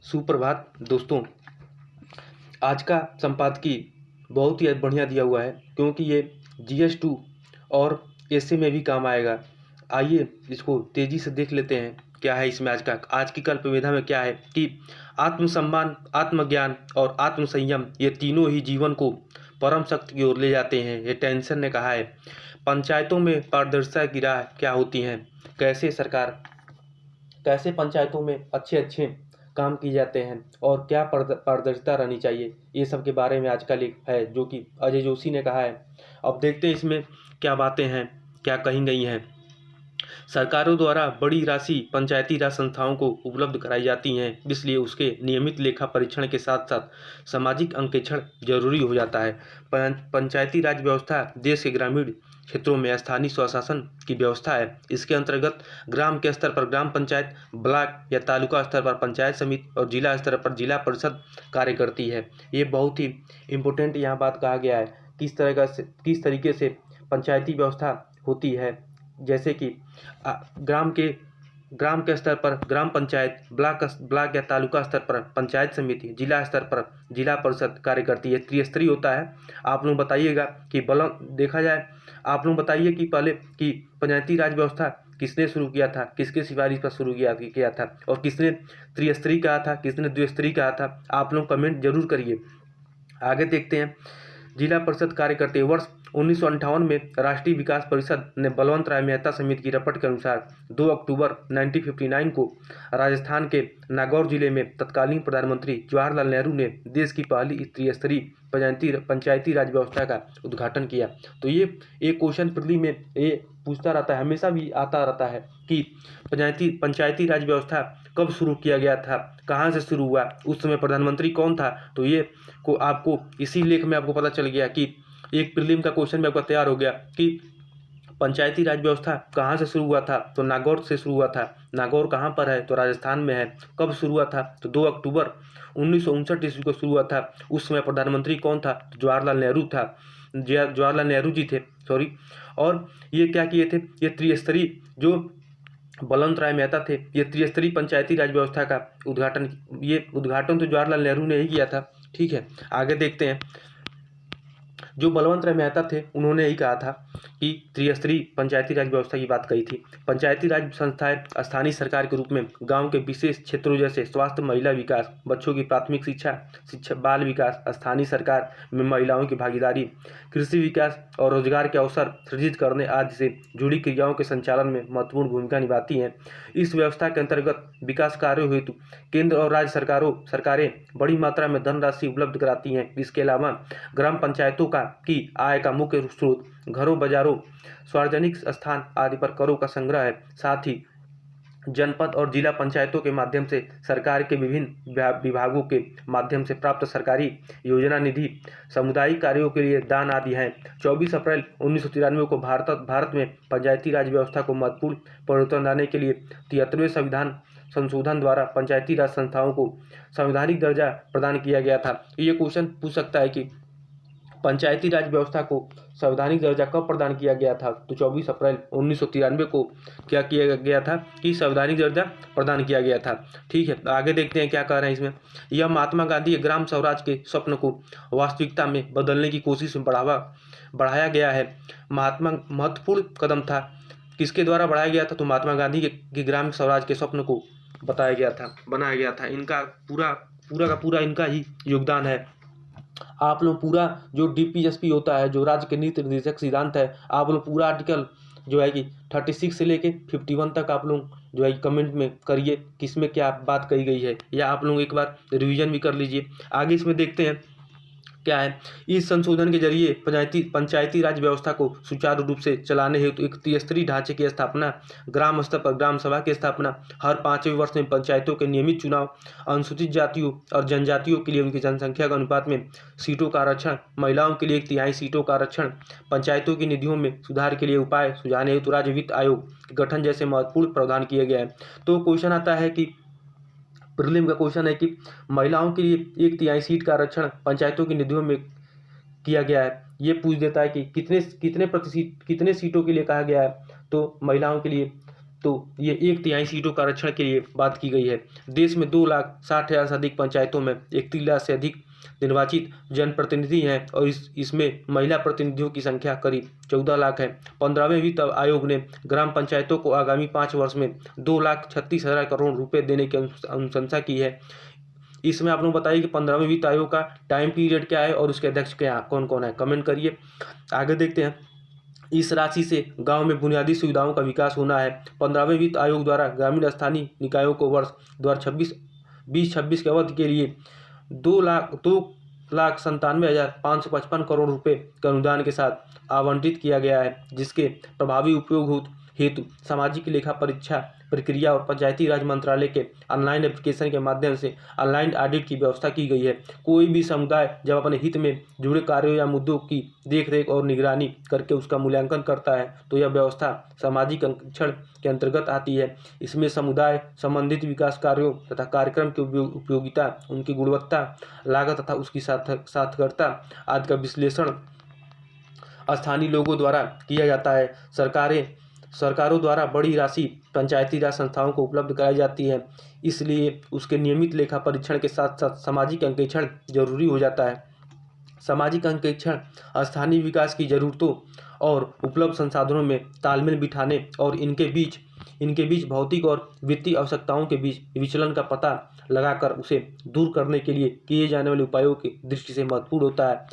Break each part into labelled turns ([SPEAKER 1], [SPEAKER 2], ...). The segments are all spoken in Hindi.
[SPEAKER 1] सुप्रभात दोस्तों। आज का संपादकीय बहुत ही बढ़िया दिया हुआ है क्योंकि ये GS2 और ऐसे में भी काम आएगा। आइए इसको तेज़ी से देख लेते हैं क्या है इसमें। आज की कल्पविधा में क्या है कि आत्मसम्मान, आत्मज्ञान और आत्मसंयम ये तीनों ही जीवन को परम शक्ति की ओर ले जाते हैं। ये टेंशन ने कहा है। पंचायतों में पारदर्शिता की राह क्या होती हैं, कैसे पंचायतों में अच्छे अच्छे काम किए जाते हैं और क्या पारदर्शिता रहनी चाहिए, ये सब के बारे में आज का लेख है जो कि अजय जोशी ने कहा है। अब देखते हैं इसमें क्या बातें हैं, क्या कही गई हैं। सरकारों द्वारा बड़ी राशि पंचायती राज संस्थाओं को उपलब्ध कराई जाती हैं, इसलिए उसके नियमित लेखा परीक्षण के साथ साथ सामाजिक अंकेक्षण जरूरी हो जाता है। पंचायती राज व्यवस्था देश के ग्रामीण क्षेत्रों में स्थानीय स्वशासन की व्यवस्था है। इसके अंतर्गत ग्राम के स्तर पर ग्राम पंचायत, ब्लॉक या तालुका स्तर पर पंचायत समिति और जिला स्तर पर जिला परिषद कार्य करती है। ये बहुत ही इम्पोर्टेंट यहाँ बात कहा गया है किस तरीके से पंचायती व्यवस्था होती है। जैसे कि ग्राम के स्तर पर ग्राम पंचायत, ब्लॉक या तालुका स्तर पर पंचायत समिति, जिला स्तर पर जिला परिषद कार्य करती है। त्रिस्तरीय होता है। आप लोग बताइएगा कि देखा जाए, आप लोग बताइए कि पहले कि पंचायती राज व्यवस्था किसने शुरू किया था, किसके सिफारिश पर शुरू किया था और किसने त्रिस्तरीय कहा था, किसने द्विस्तरीय कहा था। आप लोग कमेंट जरूर करिए। आगे देखते हैं। जिला परिषद कार्य करते वर्ष 1958 में राष्ट्रीय विकास परिषद ने बलवंत राय मेहता समिति की रिपोर्ट के अनुसार 2 अक्टूबर 1959 को राजस्थान के नागौर जिले में तत्कालीन प्रधानमंत्री जवाहरलाल नेहरू ने देश की पहली त्रिस्तरीय पंचायती राज व्यवस्था का उद्घाटन किया। तो ये एक क्वेश्चन प्रीलिम में ये पूछता रहता है, हमेशा भी आता रहता है कि पंचायती राज व्यवस्था कब शुरू किया गया था, कहाँ से शुरू हुआ, उस समय प्रधानमंत्री कौन था। तो ये को आपको इसी लेख में आपको पता चल गया कि एक प्रीलिम का क्वेश्चन भी आपका तैयार हो गया कि पंचायती राज व्यवस्था कहाँ से शुरू हुआ था। तो नागौर से शुरू हुआ था। नागौर कहाँ पर है, तो राजस्थान में है। कब शुरू हुआ था, तो 2 अक्टूबर 1959 ईस्वी को शुरू हुआ था। उस समय प्रधानमंत्री कौन था, तो जवाहरलाल नेहरू था, जवाहरलाल नेहरू जी थे, सॉरी। और ये क्या किए थे, ये त्रिस्तरीय जो बलवंत राय मेहता थे, ये त्रिस्तरीय पंचायती राज व्यवस्था का उद्घाटन तो जवाहरलाल नेहरू ने ही किया था। ठीक है, आगे देखते हैं। जो बलवंत राय मेहता थे उन्होंने यही कहा था कि त्रिस्तरीय पंचायती राज व्यवस्था की बात कही थी। पंचायती राज संस्थाएं स्थानीय सरकार के रूप में गांव के विशेष क्षेत्रों जैसे स्वास्थ्य, महिला विकास, बच्चों की प्राथमिक शिक्षा, बाल विकास, स्थानीय सरकार में महिलाओं की भागीदारी, कृषि विकास और रोजगार के अवसर सृजित करने आदि से जुड़ी क्रियाओं के संचालन में महत्वपूर्ण भूमिका निभाती हैं। इस व्यवस्था के अंतर्गत विकास कार्यों हेतु केंद्र और राज्य सरकारें बड़ी मात्रा में धनराशि उपलब्ध कराती हैं। इसके अलावा ग्राम पंचायतों की आय का मुख्य स्रोत घरों, बाजारों, सार्वजनिक स्थान आदि पर करों का संग्रह है। साथ ही जनपद और जिला पंचायतों के माध्यम से सरकार के विभिन्न विभागों के माध्यम से प्राप्त सरकारी योजना निधि, सामुदायिक कार्यों के लिए दान आदि हैं। 24 अप्रैल 1993 को भारत में पंचायती राज व्यवस्था को महत्वपूर्ण परिवर्तन लाने के लिए 73वें संविधान संशोधन द्वारा पंचायती राज संस्थाओं को संवैधानिक दर्जा प्रदान किया गया था। ये क्वेश्चन पूछ सकता है कि पंचायती राज व्यवस्था को संवैधानिक दर्जा कब प्रदान किया गया था, तो 24 अप्रैल 1993 को क्या किया गया था कि संवैधानिक दर्जा प्रदान किया गया था। ठीक है, आगे देखते हैं क्या कह रहे हैं इसमें। यह महात्मा गांधी के ग्राम स्वराज के स्वप्न को वास्तविकता में बदलने की कोशिश में बढ़ाया गया है। महत्वपूर्ण कदम था। किसके द्वारा बढ़ाया गया था, तो महात्मा गांधी के ग्राम स्वराज के स्वप्न को बनाया गया था। इनका पूरा का पूरा इनका ही योगदान है। आप लोग पूरा जो DPSP होता है, जो राज्य के नीति निर्देशक सिद्धांत है, आप लोग पूरा आर्टिकल जो है कि 36 से लेके 51 तक आप लोग जो है कमेंट में करिए किसमें क्या बात कही गई है, या आप लोग एक बार रिवीजन भी कर लीजिए। आगे इसमें देखते हैं क्या है। इस संशोधन के जरिए पंचायती राज व्यवस्था को सुचारू रूप से चलाने हेतु एक त्रिस्तरीय ढांचे की स्थापना, ग्राम स्तर पर ग्राम सभा की स्थापना, हर 5वें वर्ष में पंचायतों के नियमित चुनाव, अनुसूचित जातियों और जनजातियों के लिए उनकी जनसंख्या के अनुपात में सीटों का आरक्षण, महिलाओं के लिए 1/3 सीटों का आरक्षण, पंचायतों की निधियों में सुधार के लिए उपाय सुझाने हेतु राज्य वित्त आयोग के गठन जैसे महत्वपूर्ण प्रावधान किए गए हैं। तो क्वेश्चन आता है कि प्रीलिम का क्वेश्चन है कि महिलाओं के लिए 1/3 सीट का आरक्षण पंचायतों की निधियों में किया गया है। ये पूछ देता है कि कितने सीटों के लिए कहा गया है, तो महिलाओं के लिए तो ये 1/3 सीटों का आरक्षण के लिए बात की गई है। देश में 2,60,000 से अधिक पंचायतों में 31 लाख से अधिक निर्वाचित जनप्रतिनिधि हैं और इसमें महिला प्रतिनिधियों की संख्या करीब 14 लाख है। 15वें वित्त आयोग ने ग्राम पंचायतों को आगामी 5 वर्ष में 2,36,000 करोड़ रुपए देने की अनुशंसा की है। इसमें आप लोग बताइए कि 15वें वित्त आयोग का टाइम पीरियड क्या है और उसके अध्यक्ष क्या कौन कौन है, कमेंट करिए। आगे देखते हैं। इस राशि से गांव में बुनियादी सुविधाओं का विकास होना है। 15वें वित्त आयोग द्वारा ग्रामीण स्थानीय निकायों को वर्ष 2026 के अवधि के लिए 2,97,555 करोड़ रुपए के अनुदान के साथ आवंटित किया गया है, जिसके प्रभावी उपयोग हेतु सामाजिक लेखा परीक्षा प्रक्रिया और पंचायती राज मंत्रालय के ऑनलाइन एप्लीकेशन के माध्यम से ऑनलाइन ऑडिट की व्यवस्था की गई है। कोई भी समुदाय जब अपने हित में जुड़े कार्यों या मुद्दों की देखरेख और निगरानी करके उसका मूल्यांकन करता है तो यह व्यवस्था सामाजिक अंकेक्षण के अंतर्गत आती है। इसमें समुदाय संबंधित विकास कार्यों तथा कार्यक्रम की उपयोगिता, उनकी गुणवत्ता, लागत तथा उसकी सार्थकता आदि का विश्लेषण स्थानीय लोगों द्वारा किया जाता है। सरकारों द्वारा बड़ी राशि पंचायती राज संस्थाओं को उपलब्ध कराई जाती है, इसलिए उसके नियमित लेखा परीक्षण के साथ साथ सामाजिक अंकेक्षण जरूरी हो जाता है। सामाजिक अंकेक्षण स्थानीय विकास की जरूरतों और उपलब्ध संसाधनों में तालमेल बिठाने और इनके बीच भौतिक और वित्तीय आवश्यकताओं के बीच विचलन का पता लगाकर उसे दूर करने के लिए किए जाने वाले उपायों की दृष्टि से महत्वपूर्ण होता है।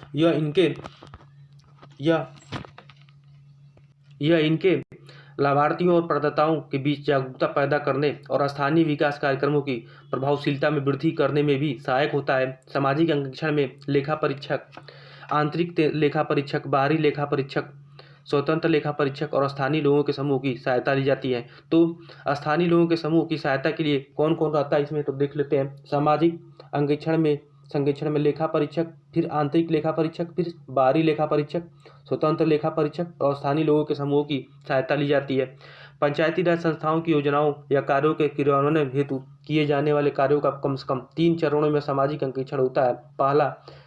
[SPEAKER 1] यह इनके लाभार्थियों और प्रदाताओं के बीच जागरूकता पैदा करने और स्थानीय विकास कार्यक्रमों की प्रभावशीलता में वृद्धि करने में भी सहायक होता है। सामाजिक अंकेक्षण में लेखा परीक्षक, आंतरिक लेखा परीक्षक, बाहरी लेखा परीक्षक, स्वतंत्र लेखा परीक्षक और स्थानीय लोगों के समूह की सहायता ली जाती है। तो स्थानीय लोगों के समूह की सहायता के लिए कौन कौन रहता है इसमें तो देख लेते हैं। सामाजिक संकेक्षण में लेखा परीक्षक, फिर आंतरिक लेखा परीक्षक, फिर बाहरी लेखा परीक्षक, स्वतंत्र लेखा परीक्षक और स्थानीय लोगों के समूह की सहायता ली जाती है। पंचायती राज संस्थाओं की योजनाओं या कार्यों के क्रियान्वयन हेतु किए जाने वाले कार्यों का कम से कम 3 चरणों में सामाजिक अंकेक्षण होता है। पहला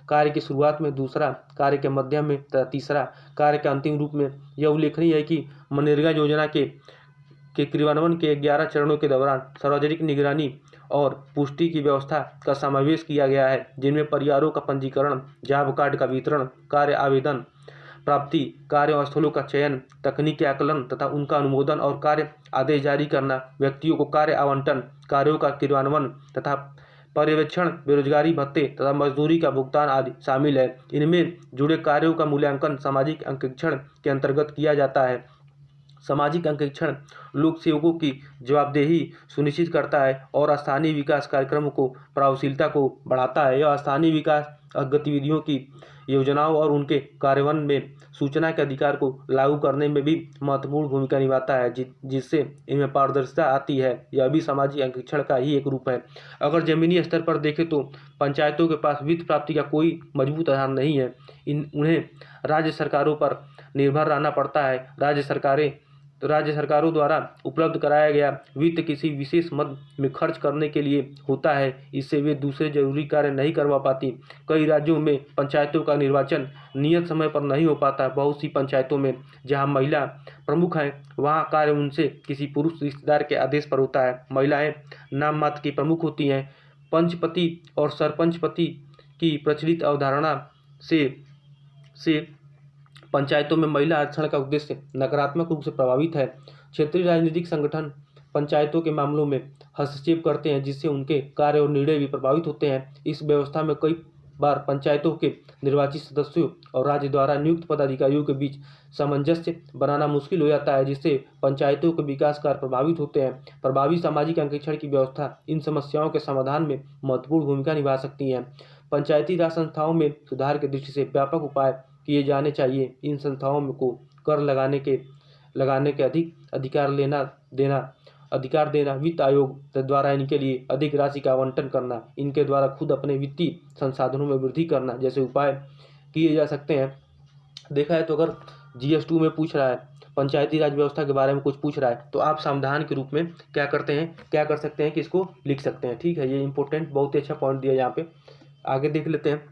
[SPEAKER 1] कार्य की शुरुआत में, दूसरा कार्य के मध्य में तथा तीसरा कार्य के अंतिम रूप में। यह उल्लेखनीय है कि मनरेगा योजना के क्रियान्वयन के 11 चरणों के दौरान सार्वजनिक निगरानी और पुष्टि की व्यवस्था का समावेश किया गया है, जिनमें परिवारों का पंजीकरण, जॉब कार्ड का वितरण, कार्य आवेदन प्राप्ति, कार्यस्थलों का चयन, तकनीकी आकलन तथा उनका अनुमोदन और कार्य आदेश जारी करना, व्यक्तियों को कार्य आवंटन, कार्यों का क्रियान्वयन तथा पर्यवेक्षण, बेरोजगारी भत्ते तथा मजदूरी का भुगतान आदि शामिल है। इनमें जुड़े कार्यों का मूल्यांकन सामाजिक अंकेक्षण के अंतर्गत किया जाता है। सामाजिक अंकेक्षण लोक सेवकों की जवाबदेही सुनिश्चित करता है और स्थानीय विकास कार्यक्रमों को प्रभावशीलता को बढ़ाता है। यह स्थानीय विकास गतिविधियों की योजनाओं और उनके कार्यान्वयन में सूचना के अधिकार को लागू करने में भी महत्वपूर्ण भूमिका निभाता है, जिससे इनमें पारदर्शिता आती है। यह भी सामाजिक अंकेक्षण का ही एक रूप है। अगर जमीनी स्तर पर देखें तो पंचायतों के पास वित्त प्राप्ति का कोई मजबूत आधार नहीं है। उन्हें राज्य सरकारों पर निर्भर रहना पड़ता है। राज्य सरकारों द्वारा उपलब्ध कराया गया वित्त किसी विशेष मद में खर्च करने के लिए होता है, इससे वे दूसरे जरूरी कार्य नहीं करवा पाती। कई राज्यों में पंचायतों का निर्वाचन नियत समय पर नहीं हो पाता। बहुत सी पंचायतों में जहां महिला प्रमुख हैं, वहां कार्य उनसे किसी पुरुष रिश्तेदार के आदेश पर होता है। महिलाएं नाम मात्र की प्रमुख होती हैं। पंचपति और सरपंचपति की प्रचलित अवधारणा से पंचायतों में महिला आरक्षण का उद्देश्य नकारात्मक रूप से प्रभावित है। क्षेत्रीय राजनीतिक संगठन पंचायतों के मामलों में हस्तक्षेप करते हैं, जिससे उनके कार्य और निर्णय भी प्रभावित होते हैं। इस व्यवस्था में कई बार पंचायतों के निर्वाचित सदस्यों और राज्य द्वारा नियुक्त पदाधिकारियों के बीच सामंजस्य बनाना मुश्किल हो जाता है, जिससे पंचायतों के विकास कार्य प्रभावित होते हैं। प्रभावी सामाजिक अंकेक्षण की व्यवस्था इन समस्याओं के समाधान में महत्वपूर्ण भूमिका निभा सकती है। पंचायती राज संस्थाओं में सुधार की दृष्टि से व्यापक उपाय किए जाने चाहिए। इन संस्थाओं को कर लगाने के अधिकार देना, वित्त आयोग द्वारा इनके लिए अधिक राशि का आवंटन करना, इनके द्वारा खुद अपने वित्तीय संसाधनों में वृद्धि करना जैसे उपाय किए जा सकते हैं। देखा है तो अगर GS2 में पूछ रहा है, पंचायती राज व्यवस्था के बारे में कुछ पूछ रहा है, तो आप समाधान के रूप में क्या कर सकते हैं कि इसको लिख सकते हैं। ठीक है, ये इंपॉर्टेंट बहुत ही अच्छा पॉइंट दिया यहाँ पे। आगे देख लेते हैं।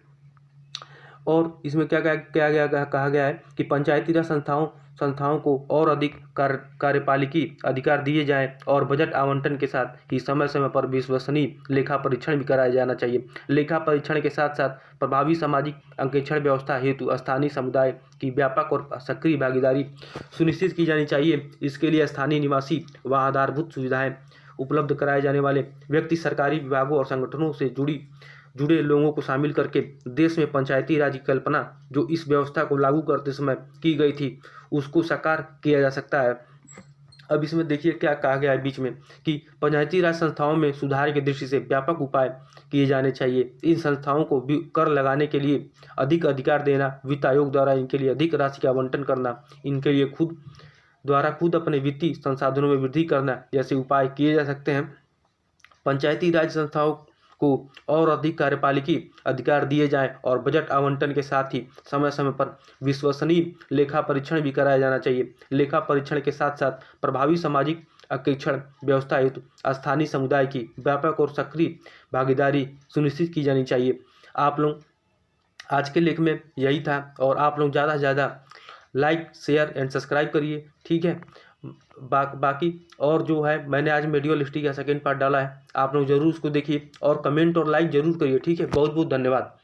[SPEAKER 1] और इसमें क्या कहा गया है कि पंचायती राज संस्थाओं संस्थाओं को और अधिक कार्यपालिकी अधिकार दिए जाएं और बजट आवंटन के साथ ही समय समय पर विश्वसनीय लेखा परीक्षण भी कराया जाना चाहिए। लेखा परीक्षण के साथ साथ प्रभावी सामाजिक अंकेक्षण व्यवस्था हेतु स्थानीय समुदाय की व्यापक और सक्रिय भागीदारी सुनिश्चित की जानी चाहिए। इसके लिए स्थानीय निवासी व आधारभूत सुविधाएं उपलब्ध कराए जाने वाले व्यक्ति, सरकारी विभागों और संगठनों से जुड़े लोगों को शामिल करके देश में पंचायती राज की कल्पना जो इस व्यवस्था को लागू करते समय की गई थी उसको साकार किया जा सकता है। अब इसमें देखिए क्या कहा गया है बीच में कि पंचायती राज संस्थाओं में सुधार की दृष्टि से व्यापक उपाय किए जाने चाहिए। इन संस्थाओं को कर लगाने के लिए अधिक अधिकार देना, वित्त आयोग द्वारा इनके लिए अधिक राशि का आवंटन करना, इनके लिए खुद अपने वित्तीय संसाधनों में वृद्धि करना जैसे उपाय किए जा सकते हैं। पंचायती राज संस्थाओं को और अधिक कार्यपालिकी अधिकार दिए जाएं और बजट आवंटन के साथ ही समय समय पर विश्वसनीय लेखा परीक्षण भी कराया जाना चाहिए। लेखा परीक्षण के साथ साथ प्रभावी सामाजिक अंकेक्षण व्यवस्था हेतु स्थानीय समुदाय की व्यापक और सक्रिय भागीदारी सुनिश्चित की जानी चाहिए। आप लोग आज के लेख में यही था और आप लोग ज़्यादा से ज़्यादा लाइक, शेयर एंड सब्सक्राइब करिए, ठीक है। बाकी और जो है मैंने आज मेडिकल हिस्ट्री का सेकेंड पार्ट डाला है, आप लोग जरूर उसको देखिए और कमेंट और लाइक जरूर करिए, ठीक है। बहुत बहुत धन्यवाद।